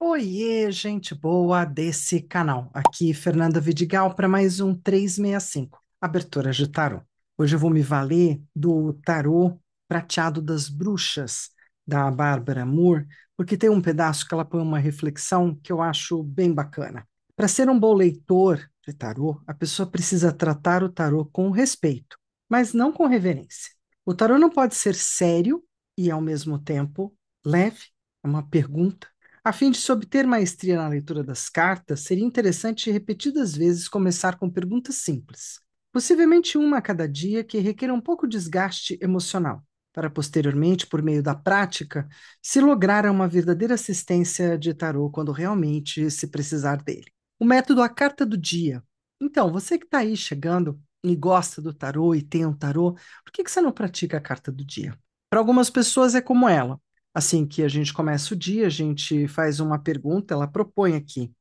Oiê, gente boa desse canal. Aqui, Fernanda Vidigal, para mais um 365, abertura de tarô. Hoje eu vou me valer do tarô Prateado das Bruxas, da Bárbara Moore, porque tem um pedaço que ela põe uma reflexão que eu acho bem bacana. Para ser um bom leitor de tarô, a pessoa precisa tratar o tarô com respeito, mas não com reverência. O tarô não pode ser sério e, ao mesmo tempo, leve, é uma pergunta. A fim de se obter maestria na leitura das cartas, seria interessante repetidas vezes começar com perguntas simples, possivelmente uma a cada dia, que requer um pouco de desgaste emocional, para posteriormente, por meio da prática, se lograr uma verdadeira assistência de tarô quando realmente se precisar dele. O método A Carta do Dia. Então, você que está aí chegando e gosta do tarô e tem um tarô, por que você não pratica a carta do dia? Para algumas pessoas é como ela. Assim que a gente começa o dia, a gente faz uma pergunta, ela propõe aqui,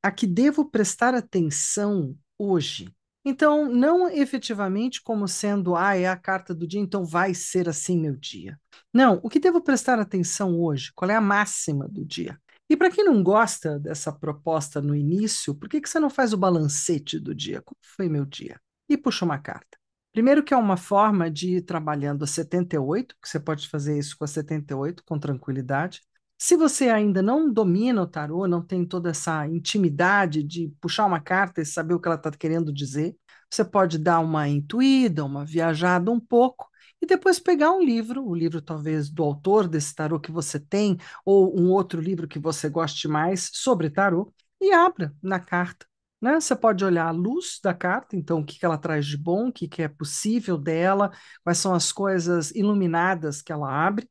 a que devo prestar atenção hoje? Então, não efetivamente como sendo, é a carta do dia, então vai ser assim meu dia. Não, o que devo prestar atenção hoje? Qual é a máxima do dia? E para quem não gosta dessa proposta no início, por que você não faz o balancete do dia? Como foi meu dia? E puxa uma carta. Primeiro que é uma forma de ir trabalhando a 78, que você pode fazer isso com a 78 com tranquilidade. Se você ainda não domina o tarô, não tem toda essa intimidade de puxar uma carta e saber o que ela está querendo dizer, você pode dar uma intuída, uma viajada um pouco, e depois pegar um livro, o livro talvez do autor desse tarô que você tem, ou um outro livro que você goste mais sobre tarô, e abra na carta, né? Você pode olhar a luz da carta, então o que que ela traz de bom, o que que é possível dela, quais são as coisas iluminadas que ela abre,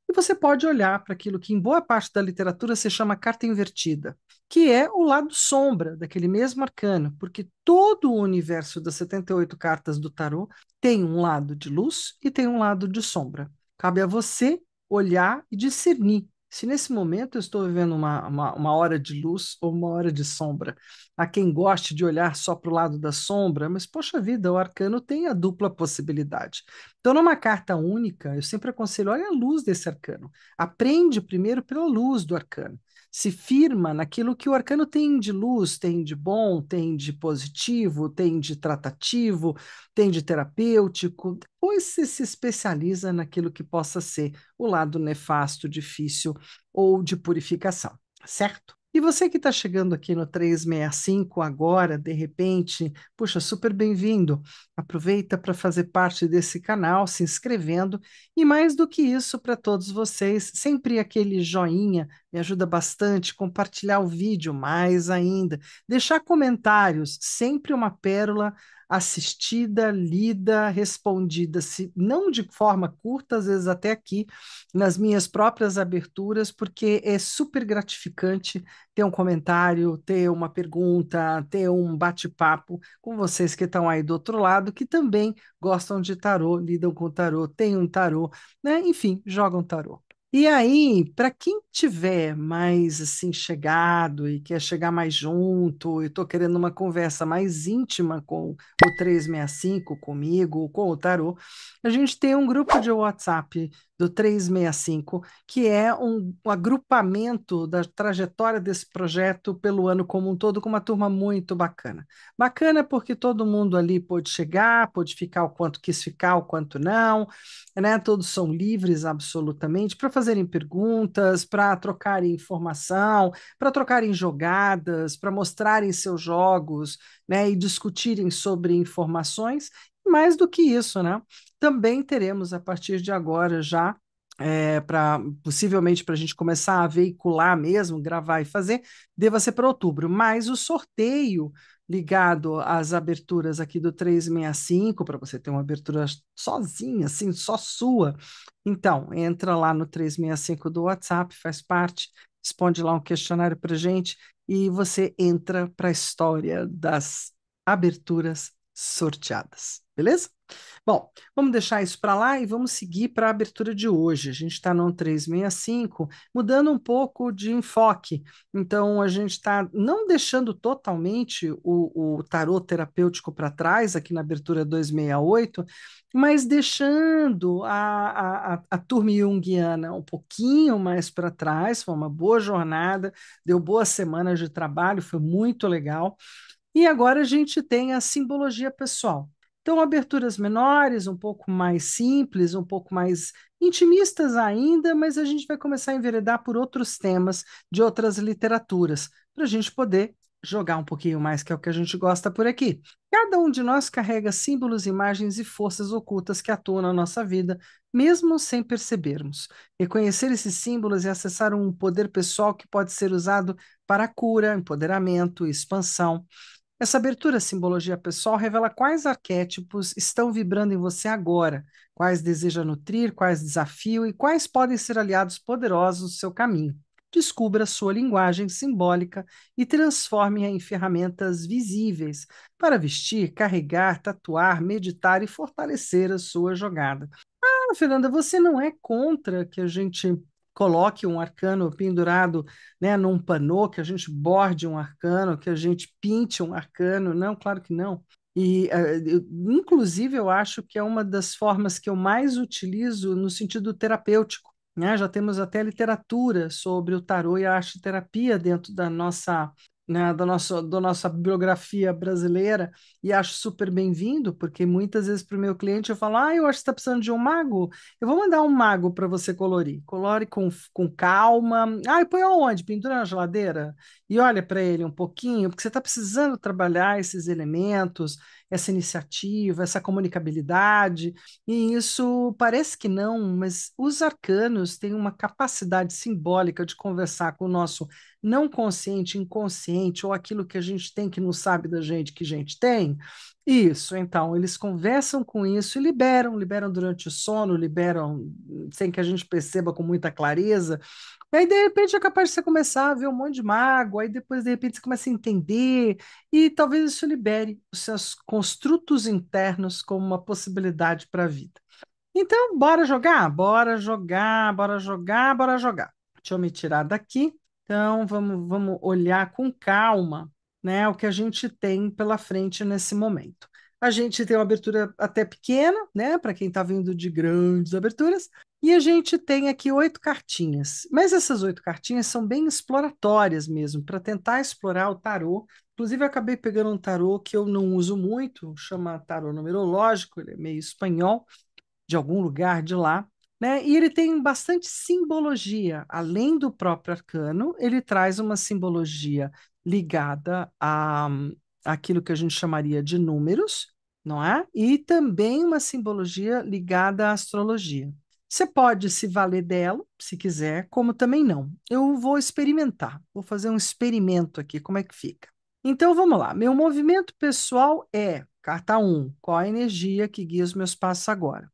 e você pode olhar para aquilo que em boa parte da literatura se chama carta invertida, que é o lado sombra daquele mesmo arcano, porque todo o universo das 78 cartas do tarô tem um lado de luz e tem um lado de sombra. Cabe a você olhar e discernir se nesse momento eu estou vivendo uma hora de luz ou uma hora de sombra. Há quem goste de olhar só para o lado da sombra, mas, poxa vida, o arcano tem a dupla possibilidade. Então, numa carta única, eu sempre aconselho, olha a luz desse arcano. Aprende primeiro pela luz do arcano. Se firma naquilo que o arcano tem de luz, tem de bom, tem de positivo, tem de tratativo, tem de terapêutico. Depois você se especializa naquilo que possa ser o lado nefasto, difícil ou de purificação, certo? E você que está chegando aqui no 365 agora, de repente, puxa, super bem-vindo. Aproveita para fazer parte desse canal, se inscrevendo. E mais do que isso, para todos vocês, sempre aquele joinha me ajuda bastante. Compartilhar o vídeo mais ainda. Deixar comentários, sempre uma pérola assistida, lida, respondida, se não de forma curta, às vezes até aqui, nas minhas próprias aberturas, porque é super gratificante ter um comentário, ter uma pergunta, ter um bate-papo com vocês que estão aí do outro lado, que também gostam de tarô, lidam com tarô, têm um tarô, né? Enfim, jogam tarô. E aí, para quem tiver mais assim chegado e quer chegar mais junto, e estou querendo uma conversa mais íntima com o 365, comigo, com o tarô, a gente tem um grupo de WhatsApp do 365, que é um agrupamento da trajetória desse projeto pelo ano como um todo, com uma turma muito bacana. Bacana porque todo mundo ali pôde chegar, pôde ficar o quanto quis ficar, o quanto não, né? Todos são livres absolutamente para fazerem perguntas, para trocarem informação, para trocarem jogadas, para mostrarem seus jogos, né? E discutirem sobre informações. Mais do que isso, né? Também teremos a partir de agora já possivelmente para a gente começar a veicular mesmo, gravar e fazer, deva ser para outubro. Mas o sorteio ligado às aberturas aqui do 365, para você ter uma abertura sozinha, assim, só sua. Então, entra lá no 365 do WhatsApp, faz parte, responde lá um questionário para gente e você entra para a história das aberturas sorteadas. beleza? Bom, vamos deixar isso para lá e vamos seguir para a abertura de hoje. A gente está no 365, mudando um pouco de enfoque. Então, a gente está não deixando totalmente o tarô terapêutico para trás, aqui na abertura 268, mas deixando a turma junguiana um pouquinho mais para trás. Foi uma boa jornada, deu boas semanas de trabalho, foi muito legal. E agora a gente tem a simbologia pessoal. Então, aberturas menores, um pouco mais simples, um pouco mais intimistas ainda, mas a gente vai começar a enveredar por outros temas de outras literaturas, para a gente poder jogar um pouquinho mais, que é o que a gente gosta por aqui. Cada um de nós carrega símbolos, imagens e forças ocultas que atuam na nossa vida, mesmo sem percebermos. Reconhecer esses símbolos e acessar um poder pessoal que pode ser usado para cura, empoderamento, expansão. Essa abertura à simbologia pessoal revela quais arquétipos estão vibrando em você agora, quais deseja nutrir, quais desafio e quais podem ser aliados poderosos no seu caminho. Descubra sua linguagem simbólica e transforme-a em ferramentas visíveis para vestir, carregar, tatuar, meditar e fortalecer a sua jogada. Fernanda, você não é contra que a gente coloque um arcano pendurado, né, num panô, que a gente borde um arcano, que a gente pinte um arcano? Não, claro que não. E, inclusive, eu acho que é uma das formas que eu mais utilizo no sentido terapêutico, né? Já temos até literatura sobre o tarô e a arte-terapia dentro da nossa, né, da nossa bibliografia brasileira, e acho super bem-vindo, porque muitas vezes para o meu cliente eu falo, eu acho que você está precisando de um mago, eu vou mandar um mago para você colorir. Colore com calma. E põe aonde? Pendura na geladeira? E olha para ele um pouquinho, porque você está precisando trabalhar esses elementos, essa iniciativa, essa comunicabilidade, e isso parece que não, mas os arcanos têm uma capacidade simbólica de conversar com o nosso não consciente, inconsciente, ou aquilo que a gente tem que não sabe da gente que a gente tem. Isso, então, eles conversam com isso e liberam durante o sono, liberam sem que a gente perceba com muita clareza. E aí, de repente, é capaz de você começar a ver um monte de mágoa, aí depois, de repente, você começa a entender, e talvez isso libere os seus construtos internos como uma possibilidade para a vida. Então, bora jogar? Bora jogar, bora jogar, bora jogar. Deixa eu me tirar daqui. Então, vamos olhar com calma, né, o que a gente tem pela frente nesse momento. A gente tem uma abertura até pequena, né, para quem está vindo de grandes aberturas, e a gente tem aqui 8 cartinhas. Mas essas 8 cartinhas são bem exploratórias mesmo, para tentar explorar o tarô. Inclusive, eu acabei pegando um tarô que eu não uso muito, chama tarô numerológico, ele é meio espanhol, de algum lugar de lá, né? E ele tem bastante simbologia. Além do próprio arcano, ele traz uma simbologia ligada a aquilo que a gente chamaria de números, não é? E também uma simbologia ligada à astrologia. Você pode se valer dela, se quiser, como também não. Eu vou experimentar, vou fazer um experimento aqui, como é que fica. Então vamos lá. Meu movimento pessoal é carta 1. Qual a energia que guia os meus passos agora?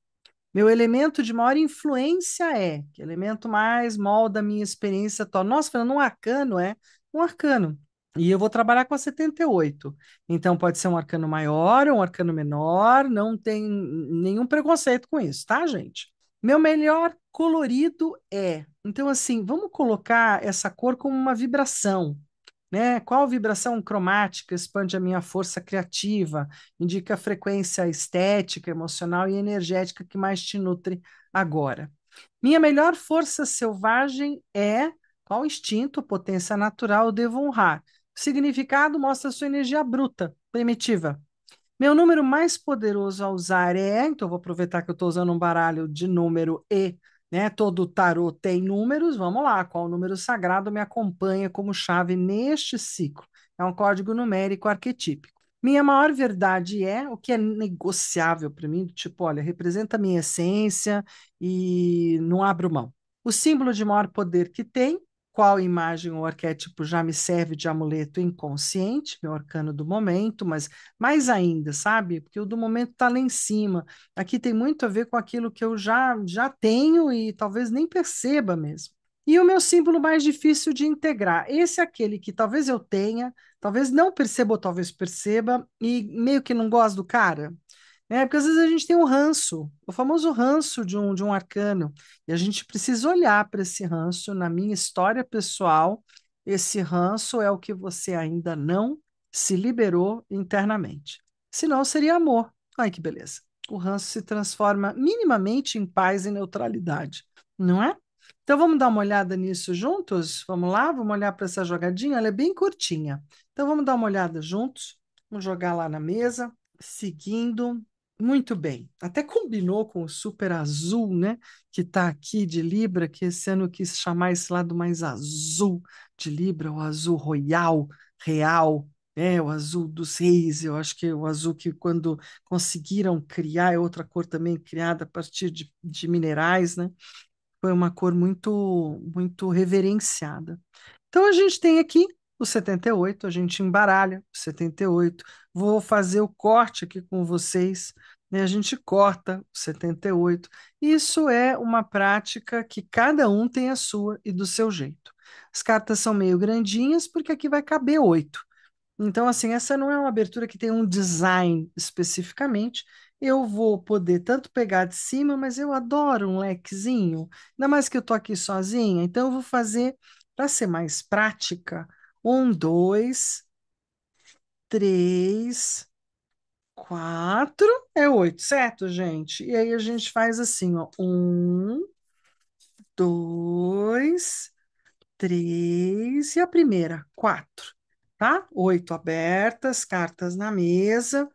Meu elemento de maior influência que elemento mais molda a minha experiência atual. Nossa, Fernando, um arcano é um arcano. E eu vou trabalhar com a 78. Então, pode ser um arcano maior ou um arcano menor, não tem nenhum preconceito com isso, tá, gente? Meu melhor colorido é. Então, assim, vamos colocar essa cor como uma vibração, né? Qual vibração cromática expande a minha força criativa, indica a frequência estética, emocional e energética que mais te nutre agora. Minha melhor força selvagem é qual instinto, potência natural eu devo honrar. O significado mostra sua energia bruta, primitiva. Meu número mais poderoso a usar então vou aproveitar que eu estou usando um baralho de número E, né? Todo tarô tem números, vamos lá, qual número sagrado me acompanha como chave neste ciclo? É um código numérico arquetípico. Minha maior verdade é o que é negociável para mim, tipo, olha, representa a minha essência e não abro mão. O símbolo de maior poder que tem, qual imagem ou arquétipo já me serve de amuleto inconsciente, meu arcano do momento, mas mais ainda, sabe? Porque o do momento está lá em cima. Aqui tem muito a ver com aquilo que eu já tenho e talvez nem perceba mesmo. E o meu símbolo mais difícil de integrar, esse é aquele que talvez eu tenha, talvez não perceba ou talvez perceba, e meio que não gosto do cara. né? Porque às vezes a gente tem um ranço, o famoso ranço de um arcano, e a gente precisa olhar para esse ranço. Na minha história pessoal, esse ranço é o que você ainda não se liberou internamente. Senão seria amor. Ai, que beleza. O ranço se transforma minimamente em paz e neutralidade, não é? Então vamos dar uma olhada nisso juntos? Vamos lá? Vamos olhar para essa jogadinha? Ela é bem curtinha. Então vamos dar uma olhada juntos. Vamos jogar lá na mesa, seguindo. Muito bem. Até combinou com o super azul, né? Que está aqui de Libra, que esse ano eu quis chamar esse lado mais azul de Libra, o azul royal, real, o azul dos reis. Eu acho que é o azul que, quando conseguiram criar, é outra cor também criada a partir de minerais, né? Foi uma cor muito, muito reverenciada. Então a gente tem aqui o 78, a gente embaralha o 78. Vou fazer o corte aqui com vocês, né? A gente corta o 78. Isso é uma prática que cada um tem a sua e do seu jeito. As cartas são meio grandinhas porque aqui vai caber 8. Então, assim, essa não é uma abertura que tem um design especificamente. Eu vou poder tanto pegar de cima, mas eu adoro um lequezinho, ainda mais que eu tô aqui sozinha. Então, eu vou fazer, para ser mais prática, um, dois, três, quatro, é 8, certo, gente? E aí a gente faz assim, ó, um, dois, três, e a primeira, quatro, tá? 8 abertas, cartas na mesa.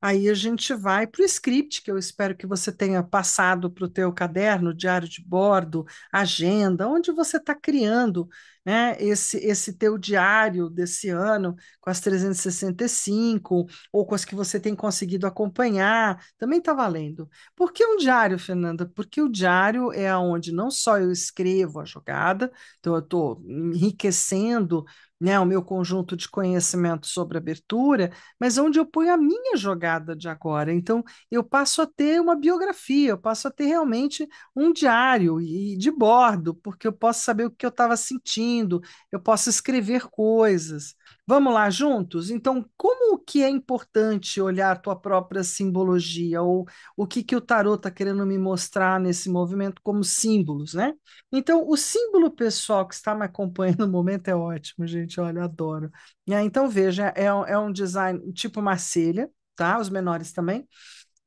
Aí a gente vai para o script, que eu espero que você tenha passado para o teu caderno, diário de bordo, agenda, onde você está criando, né, esse teu diário desse ano, com as 365, ou com as que você tem conseguido acompanhar, também está valendo. Por que um diário, Fernanda? Porque o diário é onde não só eu escrevo a jogada, então eu estou enriquecendo, né, o meu conjunto de conhecimento sobre abertura, mas onde eu ponho a minha jogada de agora. Então, eu passo a ter uma biografia, eu passo a ter realmente um diário e de bordo, porque eu posso saber o que eu estava sentindo, eu posso escrever coisas. Vamos lá juntos? Então, como que é importante olhar a tua própria simbologia, ou o que que o tarô está querendo me mostrar nesse movimento como símbolos, né? Então, o símbolo pessoal que está me acompanhando no momento é ótimo, gente. Olha, eu adoro. Então, veja, é um design tipo Marselha, tá? Os menores também.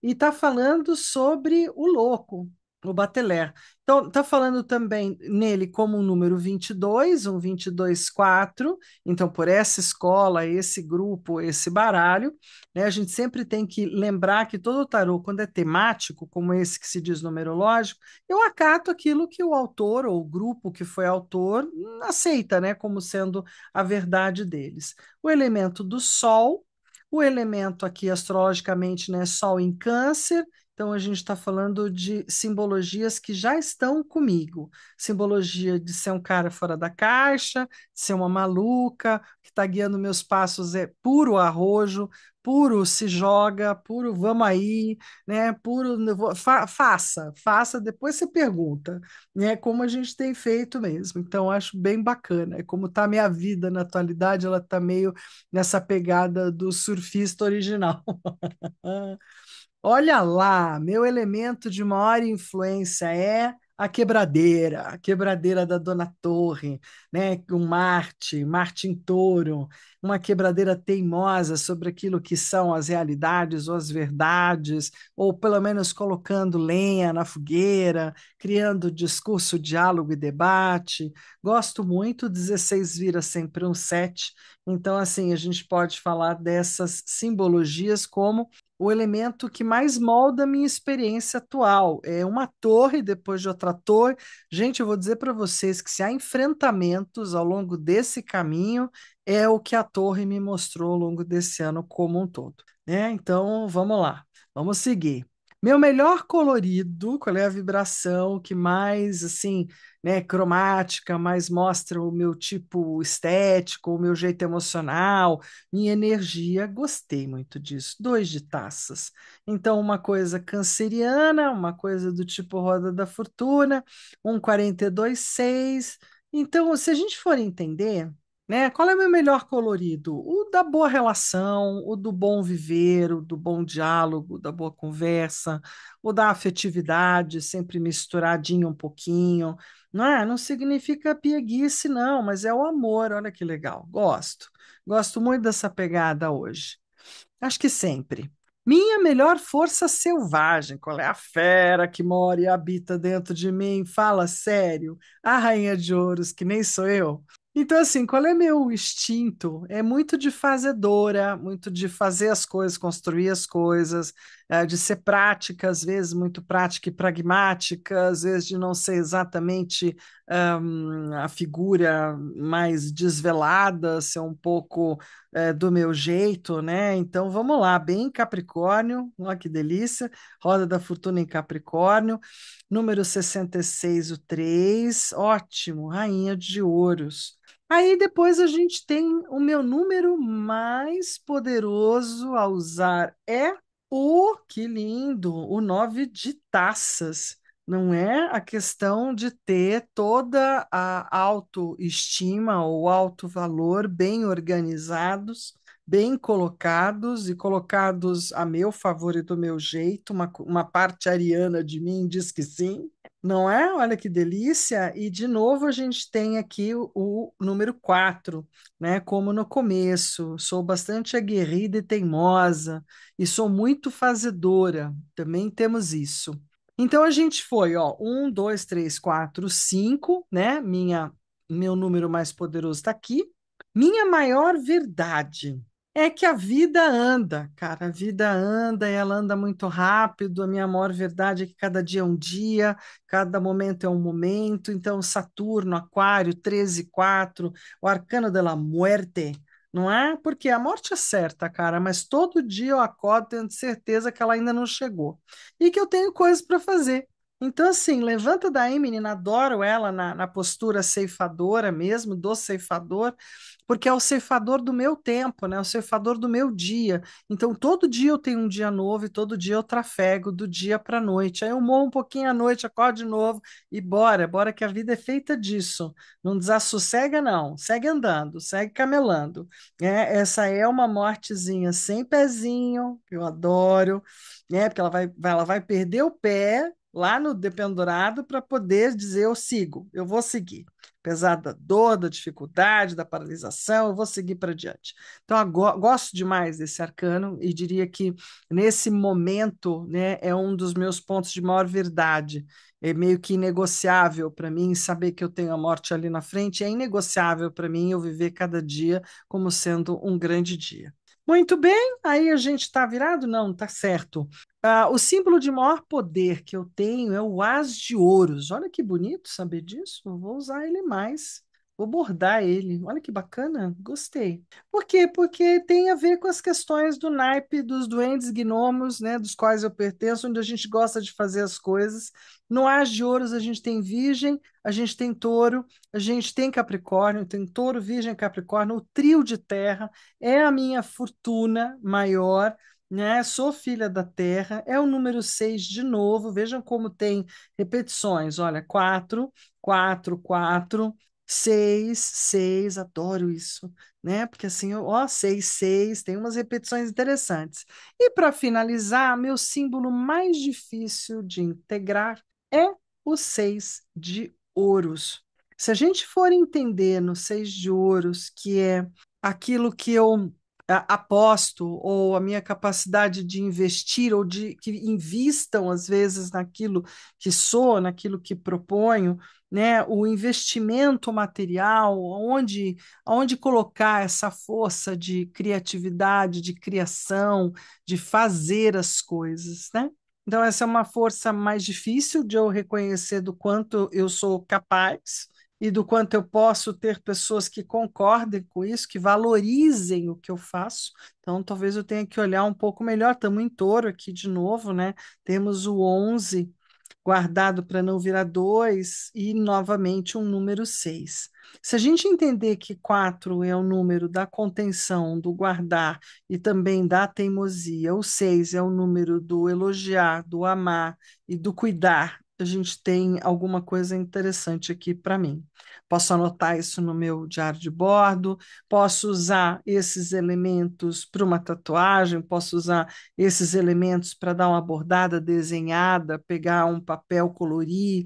E está falando sobre o louco, o Bateler. Então, está falando também nele como um número 22, um 22-4. Então, por essa escola, esse grupo, esse baralho, né, a gente sempre tem que lembrar que todo tarô, quando é temático, como esse que se diz numerológico, eu acato aquilo que o autor ou o grupo que foi autor aceita, né, como sendo a verdade deles. O elemento do Sol, o elemento aqui astrologicamente, né, Sol em Câncer. Então a gente está falando de simbologias que já estão comigo. Simbologia de ser um cara fora da caixa, de ser uma maluca, que está guiando meus passos é puro arrojo, puro se joga, puro vamos aí, né? Puro faça, depois você pergunta, né? Como a gente tem feito mesmo. Então acho bem bacana. É como está a minha vida na atualidade, ela está meio nessa pegada do surfista original. Olha lá, meu elemento de maior influência é a quebradeira da Dona Torre, né? Um Marte, Marte em Touro, uma quebradeira teimosa sobre aquilo que são as realidades ou as verdades, ou pelo menos colocando lenha na fogueira, criando discurso, diálogo e debate. Gosto muito, 16 vira sempre um 7. Então, assim, a gente pode falar dessas simbologias como o elemento que mais molda a minha experiência atual. É uma torre depois de outra torre. Gente, eu vou dizer para vocês que se há enfrentamentos ao longo desse caminho, é o que a torre me mostrou ao longo desse ano como um todo, né? Então, vamos lá, vamos seguir. Meu melhor colorido, qual é a vibração que mais, assim, né, cromática, mais mostra o meu tipo estético, o meu jeito emocional, minha energia, gostei muito disso. 2 de taças. Então, uma coisa canceriana, uma coisa do tipo Roda da Fortuna, um 42,6. Então, se a gente for entender, né? Qual é o meu melhor colorido? O da boa relação, o do bom viver, o do bom diálogo, da boa conversa, o da afetividade, sempre misturadinho um pouquinho, não é? Não significa pieguice, não, mas é o amor, olha que legal. Gosto. Gosto muito dessa pegada hoje. Acho que sempre. Minha melhor força selvagem, qual é a fera que mora e habita dentro de mim? Fala sério, a rainha de ouros, que nem sou eu. Então, assim, qual é meu instinto? É muito de fazedora, muito de fazer as coisas, construir as coisas, de ser prática, às vezes muito prática e pragmática, às vezes de não ser exatamente a figura mais desvelada, ser um pouco do meu jeito, né? Então vamos lá, bem Capricórnio, olha que delícia, Roda da Fortuna em Capricórnio, número 66, o 3, ótimo, Rainha de Ouros. Aí depois a gente tem o meu número mais poderoso a usar é que lindo, o 9 de taças. Não é a questão de ter toda a autoestima ou alto valor bem organizados, bem colocados e colocados a meu favor e do meu jeito. Uma parte ariana de mim diz que sim, não é? Olha que delícia! E de novo a gente tem aqui o número 4, né? Como no começo, sou bastante aguerrida e teimosa e sou muito fazedora. Também temos isso. Então a gente foi, ó, 1, 2, 3, 4, 5, né? Meu número mais poderoso está aqui. Minha maior verdade é que a vida anda, cara. A vida anda e ela anda muito rápido. A minha maior verdade é que cada dia é um dia, cada momento é um momento. Então, Saturno, Aquário, 13, 4, o Arcano de la Muerte, não é? Porque a morte é certa, cara, mas todo dia eu acordo tendo certeza que ela ainda não chegou e que eu tenho coisas para fazer. Então, assim, levanta daí, menina, adoro ela na postura ceifadora mesmo, do ceifador, porque é o ceifador do meu tempo, né? O ceifador do meu dia. Então, todo dia eu tenho um dia novo e todo dia eu trafego do dia para a noite. Aí eu morro um pouquinho à noite, acordo de novo e bora que a vida é feita disso. Não desassossega, não. Segue andando, segue camelando. Essa é uma mortezinha sem pezinho, que eu adoro, né? Porque ela vai perder o pé lá no dependurado para poder dizer eu sigo, eu vou seguir. Apesar da dor, da dificuldade, da paralisação, eu vou seguir para diante. Então, eu gosto demais desse arcano e diria que nesse momento, né, é um dos meus pontos de maior verdade. É meio que inegociável para mim saber que eu tenho a morte ali na frente, é inegociável para mim eu viver cada dia como sendo um grande dia. Muito bem, aí a gente está virado? Não, está certo. O símbolo de maior poder que eu tenho é o As de Ouros. Olha que bonito saber disso. Eu vou usar ele mais. Vou bordar ele. Olha que bacana. Gostei. Por quê? Porque tem a ver com as questões do naipe dos duendes gnomos, né, dos quais eu pertenço, onde a gente gosta de fazer as coisas. No As de Ouros a gente tem Virgem, a gente tem Touro, a gente tem Capricórnio, tem Touro, Virgem, Capricórnio. O trio de terra é a minha fortuna maior, né? Sou filha da terra, é o número 6 de novo. Vejam como tem repetições. Olha, 4, 4, 4, 6, 6, adoro isso, né? Porque assim, ó, 6, 6, tem umas repetições interessantes. E para finalizar, meu símbolo mais difícil de integrar é o 6 de ouros. Se a gente for entender no 6 de ouros, que é aquilo que eu aposto, ou a minha capacidade de investir, ou de que invistam, às vezes, naquilo que sou, naquilo que proponho, né? O investimento material, onde colocar essa força de criatividade, de criação, de fazer as coisas, né? Então, essa é uma força mais difícil de eu reconhecer do quanto eu sou capaz e do quanto eu posso ter pessoas que concordem com isso, que valorizem o que eu faço. Então, talvez eu tenha que olhar um pouco melhor. Estamos em touro aqui de novo, né? Temos o 11 guardado para não virar 2 e novamente um número 6. Se a gente entender que 4 é o número da contenção, do guardar e também da teimosia, o 6 é o número do elogiar, do amar e do cuidar a gente tem alguma coisa interessante aqui para mim. Posso anotar isso no meu diário de bordo, posso usar esses elementos para uma tatuagem, posso usar esses elementos para dar uma bordada desenhada, pegar um papel, colorir,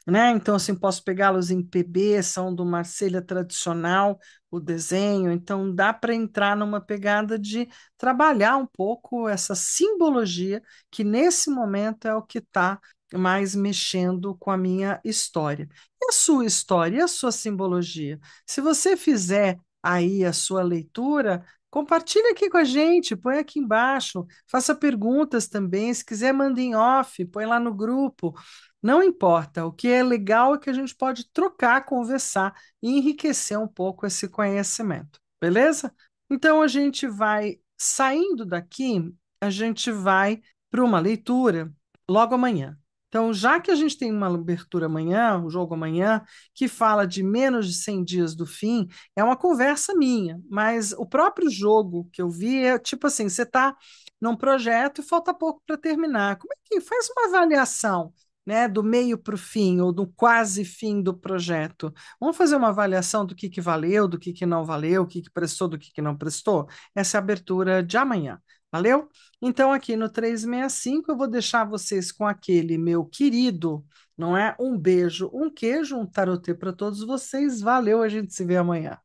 né? Então, assim, posso pegá-los em PB, são de uma celha tradicional, o desenho, então dá para entrar numa pegada de trabalhar um pouco essa simbologia, que nesse momento é o que está mais mexendo com a minha história. E a sua história, e a sua simbologia? Se você fizer aí a sua leitura, compartilhe aqui com a gente, põe aqui embaixo, faça perguntas também, se quiser manda em off, põe lá no grupo. Não importa, o que é legal é que a gente pode trocar, conversar e enriquecer um pouco esse conhecimento, beleza? Então a gente vai saindo daqui, a gente vai para uma leitura logo amanhã. Então, já que a gente tem uma abertura amanhã, o jogo amanhã, que fala de menos de 100 dias do fim, é uma conversa minha, mas o próprio jogo que eu vi é tipo assim: você está num projeto e falta pouco para terminar. Como é que faz uma avaliação? Né, do meio para o fim, ou do quase fim do projeto. Vamos fazer uma avaliação do que valeu, do que não valeu, o que prestou, do que não prestou? Essa é a abertura de amanhã. Valeu? Então, aqui no 365, eu vou deixar vocês com aquele meu querido, não é? Um beijo, um queijo, um tarotê para todos vocês. Valeu, a gente se vê amanhã.